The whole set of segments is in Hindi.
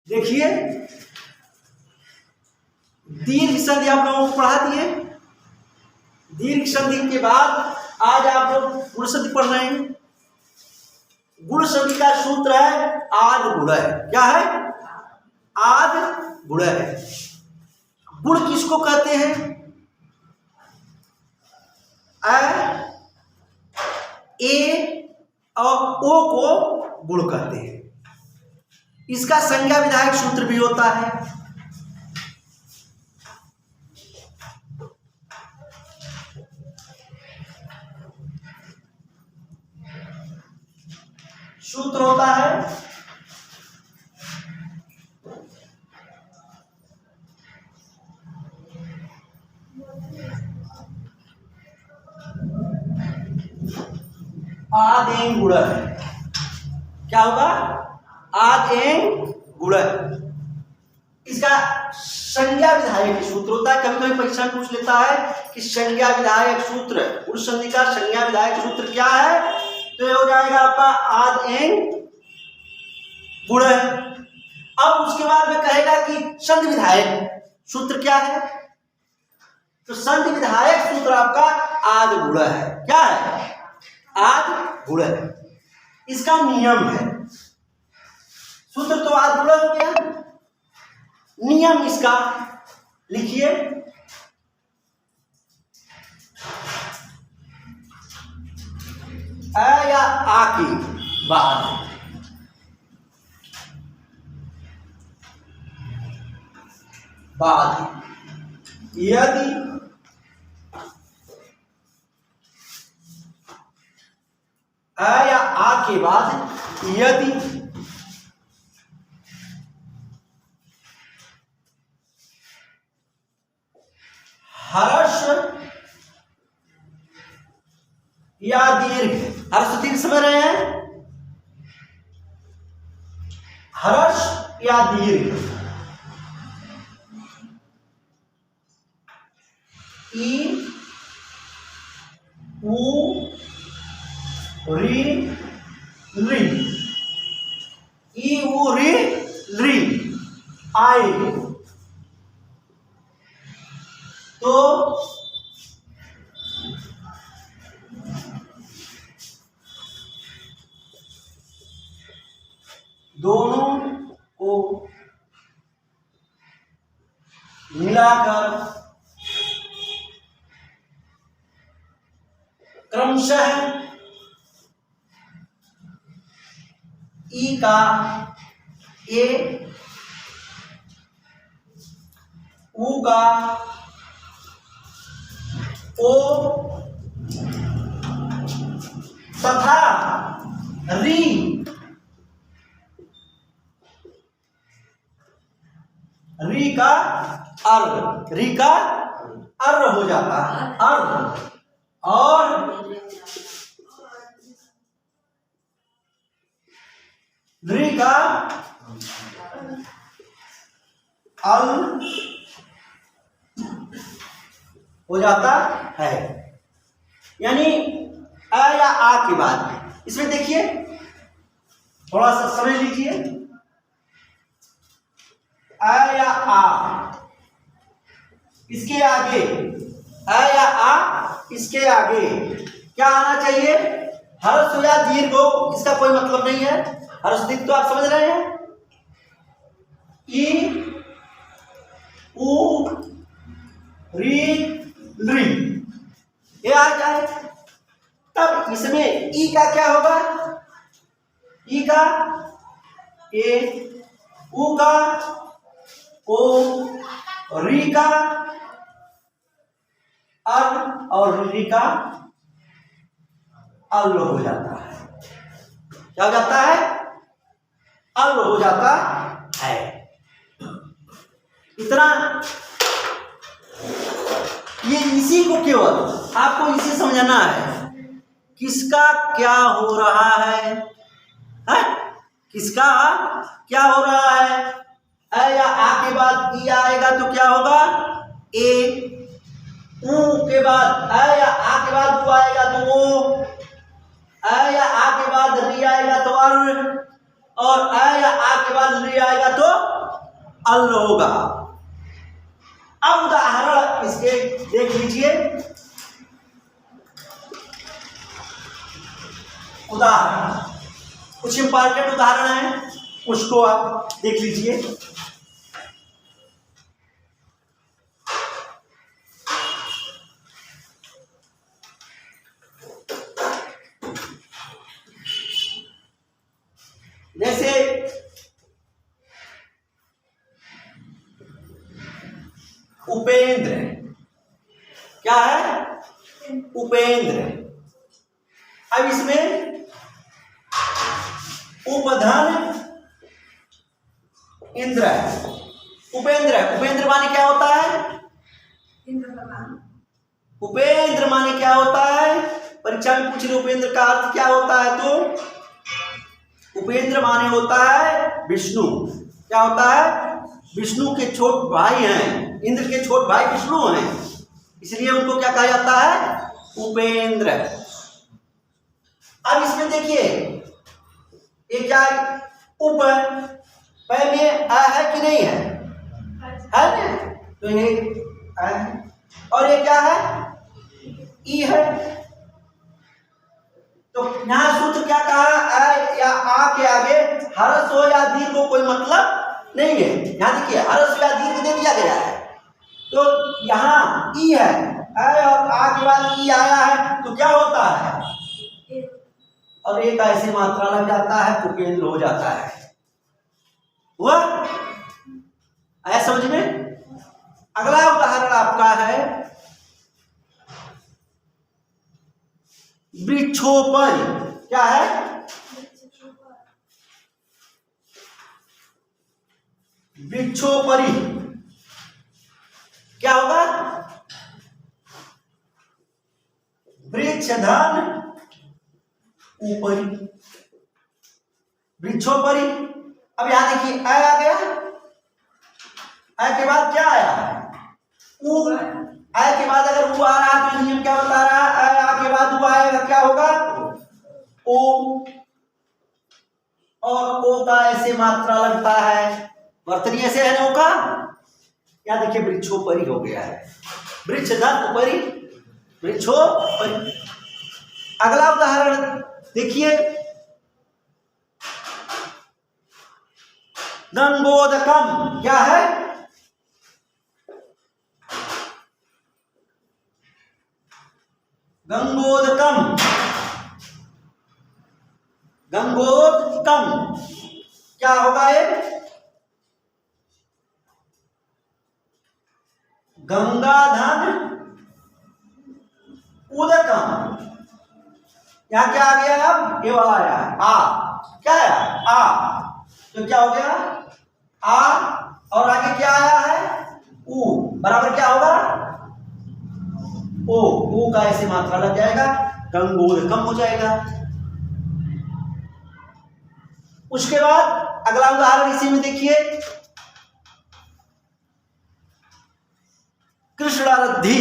देखिए दीर्घ संधि आप लोगों को पढ़ा दिए। दीर्घ संधि के बाद आज आप लोग गुण संधि पढ़ रहे हैं। गुण संधि का सूत्र है आद गुणः। क्या है? आद गुणः। गुण किसको कहते हैं? ए और ओ को गुण कहते हैं। इसका संज्ञा विधायक सूत्र भी होता है। सूत्र होता है आद एंग गुणः। क्या होगा? आद एंग गुणः। इसका संज्ञा विधायक सूत्र होता है। कभी कभी परीक्षा में पूछ लेता है कि संज्ञा विधायक सूत्र, गुण संधि का संज्ञा विधायक सूत्र क्या है? तो ये हो जाएगा आपका आद एंग गुणः। अब उसके बाद में कहेगा कि संधि विधायक सूत्र क्या है? तो संधि विधायक सूत्र आपका आद गुणः है। क्या है? आद गुणः। इसका नियम है। सूत्र तो आद गुणः हो गया। नियम इसका लिखिए। अ या आ के बाद यदि अ या आ के बाद यदि हर्ष या दीर्घ, हर्ष दीर्घ समझ रहे हैं? हर्ष या दीर्घ ई उ री री ई उ री री आए तो दोनों को मिलाकर क्रमशः ई का ए, उ का ओ तथा री का अर्ध, री का अर्ध हो जाता है। अर्ध और री का अल हो जाता है। यानी अ या आ के बाद इसमें देखिए थोड़ा सा समझ लीजिए। अ या आ, इसके आगे अ या आ, इसके आगे क्या आना चाहिए? हर्ष या दीर्घ हो, इसका कोई मतलब नहीं है। हर्ष दीर्घ तो आप समझ रहे हैं। ई उ री री ये आ जाए तब इसमें ई का क्या होगा? ई का ए, उ का ओ, री का अल और री का अल हो जाता है। क्या हो जाता है? अल हो जाता है। इतना ये इसी को केवल आपको इसे समझना है। किसका क्या हो रहा है? किसका क्या हो रहा है? अ या आ के बाद ई आएगा तो क्या होगा? ए, उ के बाद अ या आ के बाद उ आएगा तो ओ, अ या आ के बाद री आएगा तो अर, और आ या आ के बाद ली आएगा तो अल होगा। अब उदाहरण इसके देख लीजिए। उदाहरण कुछ इंपॉर्टेंट उदाहरण है, उसको आप देख लीजिए। जैसे उपेंद्र, क्या है? उपेंद्र। अब इसमें उपधन इंद्र है, उपेंद्र है। उपेंद्र माने क्या होता है? उपेंद्र माने क्या होता है? परीक्षा में पूछ रहे उपेंद्र का अर्थ क्या होता है, तो उपेंद्र माने होता है विष्णु। क्या होता है? विष्णु के छोट भाई हैं, इंद्र के छोट भाई विष्णु हैं, इसलिए उनको क्या कहा जाता है? उपेंद्र। अब इसमें देखिए ये क्या है? उप पै में आ है कि नहीं है? है ना? तो ये आ है, और ये क्या है? ई है। तो यहाँ सूत्र क्या कहा? आ या आ के आगे हर्ष हो या दीर्घ को कोई मतलब नहीं है। यहाँ देखिए हर्ष या दीर्घ दे दिया गया है, तो यहाँ ई है, आ और आ के बाद ई आया है, तो क्या होता है? और एक ऐसी मात्रा लग जाता है तो केंद्र हो जाता है। हुआ? आया समझ में? अगला उदाहरण आपका है वृक्षोपरि। क्या है? वृक्षोपरि क्या होगा? वृक्ष धन ऊपरी, वृक्षोपरि। अब यहां देखिए आ गया, आ के बाद क्या आया? ऊ। आ के बाद अगर ऊ आ रहा है तो नियम क्या बता रहा है? आ के बाद ऊ आएगा, क्या होगा? ओ। और ओ का ऐसे मात्रा लगता है, वर्तनी ऐसे है ना ओ का। क्या देखिए वृक्षोपरि हो गया है, वृक्ष धन ऊपरी, वृक्षोपरि। अगला उदाहरण देखिए गंगोदकम। क्या है? गंगोदकम, गंगोदकम क्या होगा? ये गंगाधन उदकम। यहां क्या आ गया? अब ये वाला आया आ। क्या है? आ। तो क्या हो गया? आ और आगे क्या आया है? ऊ बराबर क्या होगा? ओ। ऊ का ऐसे मात्रा लग जाएगा, गंगोदकम हो जाएगा। उसके बाद अगला उदाहरण इसी में देखिए कृष्णारद्धि।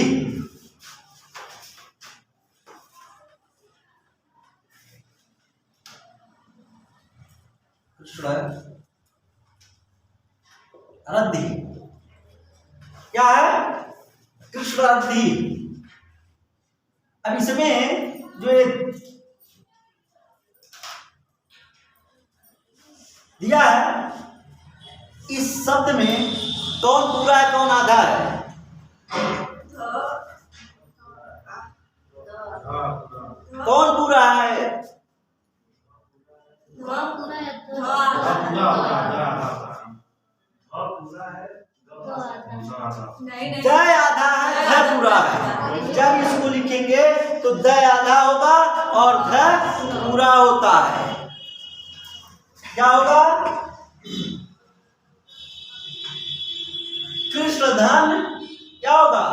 रद्धि क्या है? कृष्णारद्धि। अब इसमें जो दिया है, इस शब्द में कौन पूरा है कौन आधा है? कौन पूरा है? दय आधा है, ध पूरा है। जब इसको लिखेंगे तो दय आधा होगा और ध पूरा होता है। क्या होगा? कृष्ण धन क्या होगा?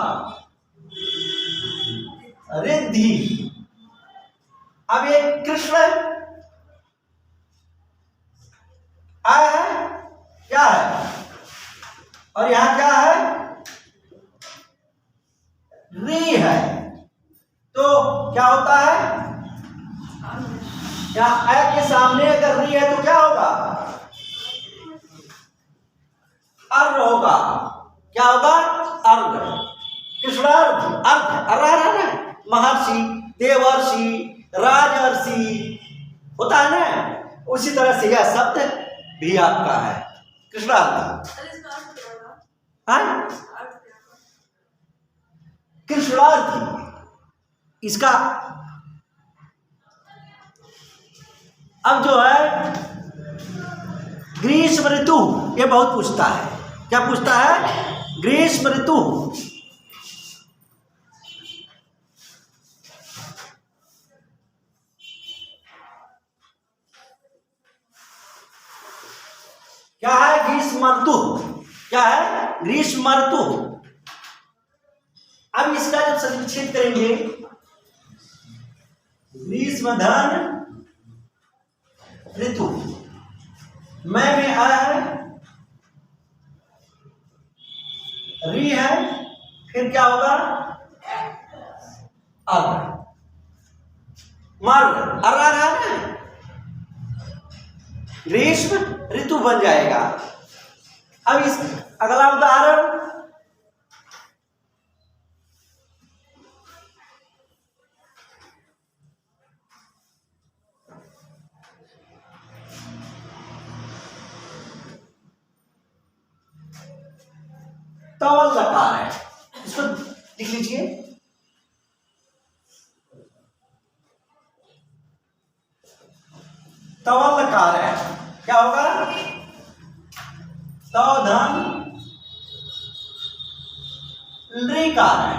रिद्धि। अब ये कृष्ण आया है, क्या है? और यहां क्या है? री है, तो क्या होता है? यहाँ ए के सामने अगर री है तो क्या होगा? अर्ध होगा। क्या होगा? अर्ध। कृष्णार्ध, अर्ध, अर्ध है ना, महर्षि, देवर्षि, राजर्षि होता है ना, उसी तरह से यह शब्द भी आपका है कृष्णार्ध। कृष्णार्थी इसका अब जो है ग्रीष्म ऋतु, ये बहुत पूछता है। क्या पूछता है? ग्रीष्म ऋतु। क्या है? ग्रीष्म ऋतु। क्या है? ग्रीष्म ऋतु। अब इसका जब संक्षेप करेंगे, ग्रीष्म धन ऋतु, मैं में आ है, री है, फिर क्या होगा? अर्ध, मर्द, अर्ध है ना, ग्रीष्म ऋतु बन जाएगा। अब इस अगला उदाहरण, तवल लकार है, इसको लिख लीजिए। तवल लकार है, क्या होगा? तव धन लकार है,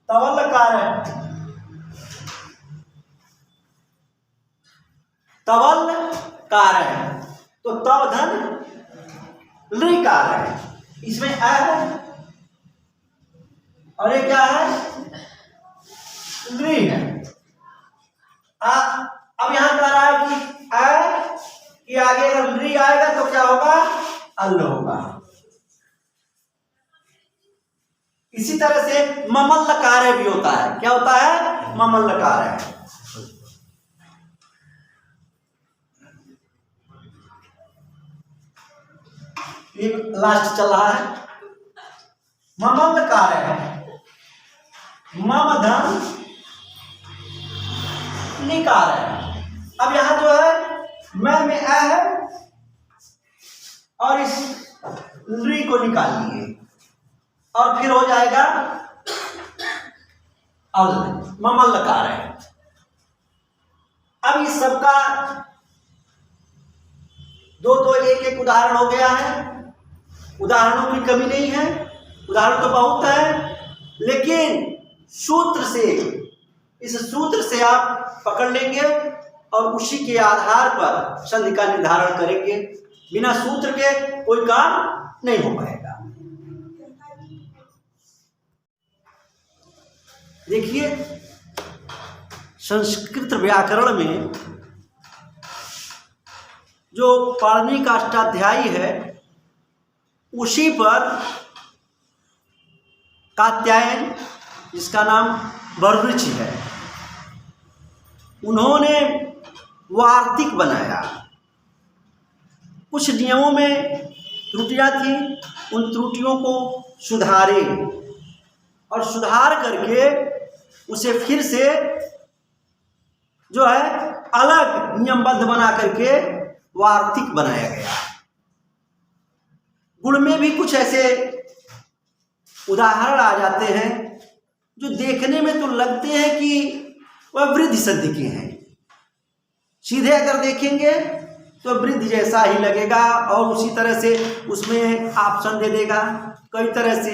तवल लकार है, तवल कार है, तो तव धन लकार है, इसमें आ है और ये क्या है? री है। अब यहां कह रहा है कि आ कि आगे अगर री आएगा तो क्या होगा? अल होगा। इसी तरह से ममल लकार भी होता है। क्या होता है? ममल लकार है। ये लास्ट चल रहा है। ममल लकार है, मम धन निकार है। अब यहां जो है मैं में आ है और इस री को निकालिए और फिर हो जाएगा अल, ममल लकार है। अब इस सबका दो एक एक उदाहरण हो गया है। उदाहरणों की कमी नहीं है, उदाहरण तो बहुत है, लेकिन सूत्र से, इस सूत्र से आप पकड़ लेंगे और उसी के आधार पर संधि का निर्धारण करेंगे। बिना सूत्र के कोई काम नहीं हो पाएगा। देखिए, संस्कृत व्याकरण में जो पाणिनि का अष्टाध्यायी है, उसी पर कात्यायन, जिसका नाम बर्रुचि है, उन्होंने वार्तिक बनाया। कुछ नियमों में त्रुटियां थी, उन त्रुटियों को सुधारे और सुधार करके उसे फिर से जो है अलग नियमबद्ध बना करके वार्तिक बनाया गया। गुण में भी कुछ ऐसे उदाहरण आ जाते हैं जो देखने में तो लगते हैं कि वह वृद्धि संधि के हैं। सीधे अगर देखेंगे तो वृद्धि जैसा ही लगेगा और उसी तरह से उसमें ऑप्शन दे देगा कई तरह से,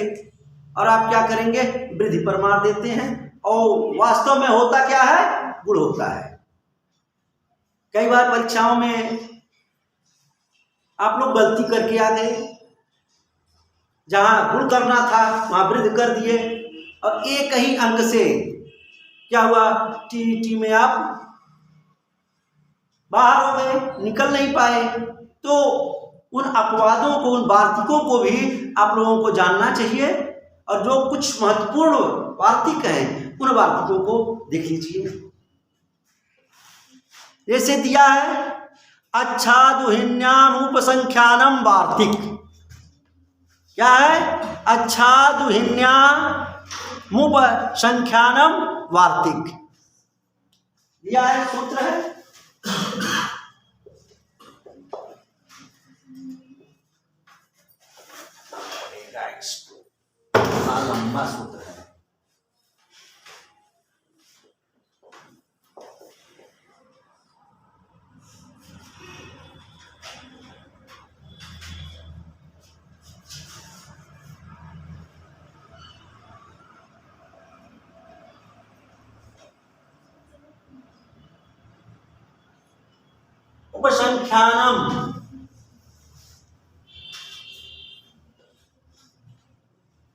और आप क्या करेंगे? वृद्धि पर मार देते हैं, और वास्तव में होता क्या है? गुण होता है। कई बार परीक्षाओं में आप लोग गलती करके आ गए, जहां गुण करना था वहां वृद्धि कर दिए, और एक ही अंक से क्या हुआ? टीईटी में आप बाहर हो गए, निकल नहीं पाए। तो उन अपवादों को, उन वार्तिकों को भी आप लोगों को जानना चाहिए, और जो कुछ महत्वपूर्ण वार्तिक हैं उन वार्तिकों को देख लीजिए। जैसे दिया है अच्छादुहिन्याम उपसंख्यानम वार्तिक। क्या है? अच्छादुहिन्याम उपसंख्यानम वार्तिक दिया है, सूत्र है। लंबा सूत्र है। उपसंख्यानम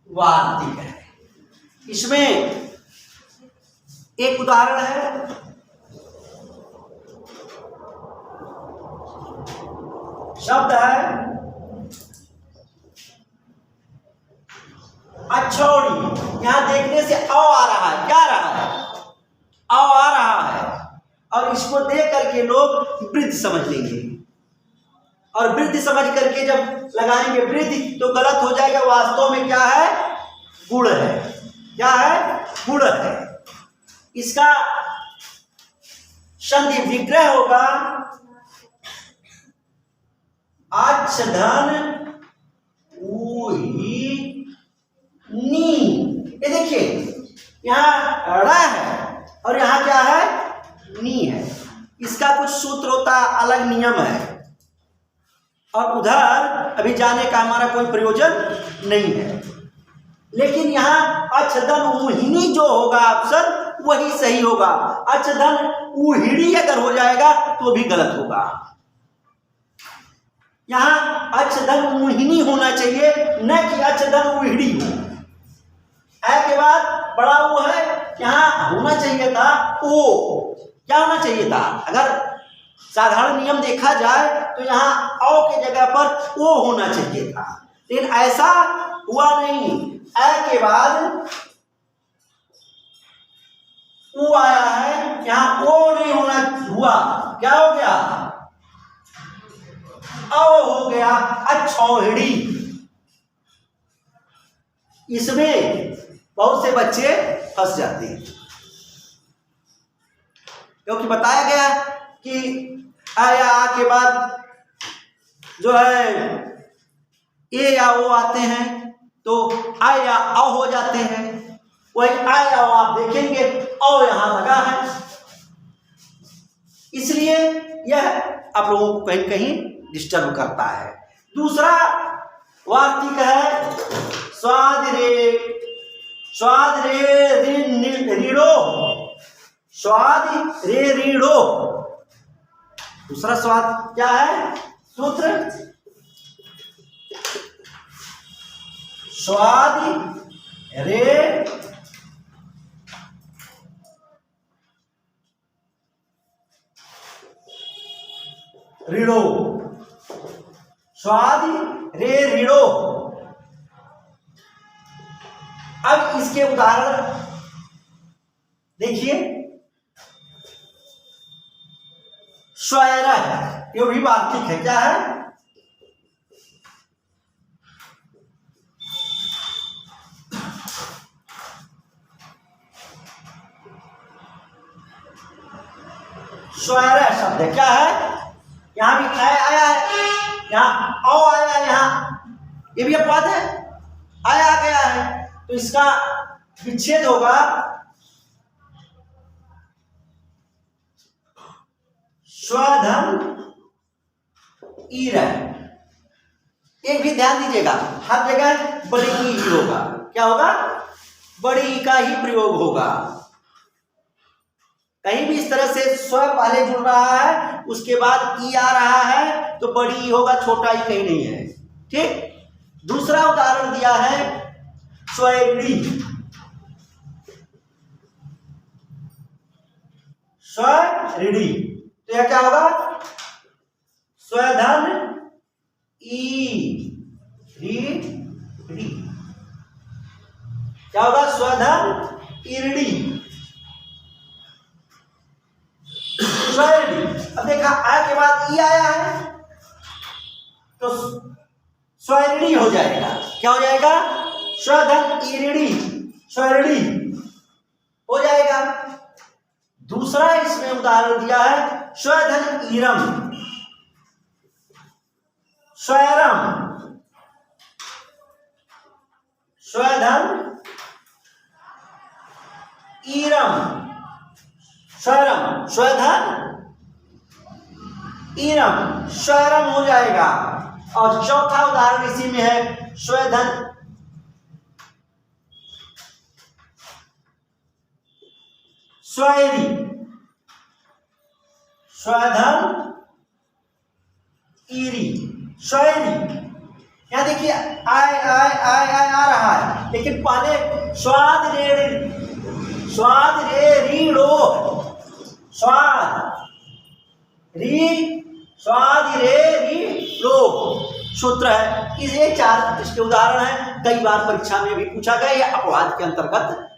वार्तिक है। इसमें एक उदाहरण है, शब्द है अच्छौड़ी। यहां देखने से अ आ रहा है, क्या आ रहा है? अ आ रहा है, और इसको देख करके लोग वृद्ध समझ लेंगे, और वृद्ध समझ करके जब लगाएंगे वृद्ध तो गलत हो जाएगा। वास्तव में क्या है? गुण है। क्या है? गुण है। इसका संधि विग्रह होगा अच्छधन ऊही नी। ये देखिए यहां ड़ है और यहां क्या है? नी है। इसका कुछ सूत्र होता है, अलग नियम है, और उधर अभी जाने का हमारा कोई प्रयोजन नहीं है। लेकिन यहाँ अच्छधन ऊहिनी जो होगा ऑप्शन वही सही होगा। अच्छधन ऊहिड़ी अगर हो जाएगा तो भी गलत होगा। यहाँ अच्छधन ऊहिनी होना चाहिए, न कि अच्छधन ऊहिड़ी हो। ऐ के बाद बड़ा वो है, यहाँ होना चाहिए था ओ। क्या होना चाहिए था? अगर साधारण नियम देखा जाए तो यहाँ औ के जगह पर ओ होना चाहिए था, लेकिन ऐसा हुआ नहीं। ऐ के बाद ओ आया है, यहाँ ओ नहीं होना हुआ। क्या हो गया? औ हो गया अच्छौहिड़ी। इसमें बहुत से बच्चे फंस जाते हैं, क्योंकि बताया गया कि आ या आ के बाद जो है ए या ओ आते हैं तो आ या औ हो जाते हैं। वही आ या ओ आप देखेंगे औ यहां लगा है, इसलिए यह आप लोगों को कहीं कहीं डिस्टर्ब करता है। दूसरा वार्तिक है स्वाद रे रीड़ो। स्वाद रे रीड़ो। दूसरा स्वाद क्या है? सूत्र स्वाद रे रीड़ो। स्वाद रे रीड़ो। अब इसके उदाहरण देखिए। स्वैरह, ये भी वार्तिक है। क्या है? स्वैरह शब्द है। क्या है? यहां भी आया है, यहां औ आया है, यहां ये भी अपवाद है, आया आ गया है, तो इसका विच्छेद होगा स्वधन ईर। एक भी ध्यान दीजिएगा, हर जगह बड़ी ई ही होगा। क्या होगा? बड़ी ई का ही प्रयोग होगा। कहीं भी इस तरह से स्व पहले जुड़ रहा है उसके बाद ई आ रहा है तो बड़ी ई होगा, छोटा ई कहीं नहीं है। ठीक। दूसरा उदाहरण दिया है स्वैरिणी। स्वैरिणी तो यह क्या होगा? स्वधन ई री डी। क्या होगा? स्वधन ईरडी। स्वैरिणी बाद ई आया है तो स्वैरिणी हो जाएगा। क्या हो जाएगा? स्वधन ईरिणी, स्वैरिणी हो जाएगा। दूसरा इसमें उदाहरण दिया है स्वधन ईरम, स्वैरम, स्वधन ईरम, स्वैरम, स्वधन ईरम, स्वैरम हो जाएगा। और चौथा उदाहरण इसी में है स्वधन स्वैरी, स्वधन ईरी, स्वैरी। यहां देखिए आय आय आय आय आ रहा है, लेकिन पहले स्वाद रे, स्वाद रे रीड़ो, स्वाद री, स्वाद रे रीड़ो सूत्र है। ये चार इसके उदाहरण है, कई बार परीक्षा में भी पूछा गया, या अपवाद के अंतर्गत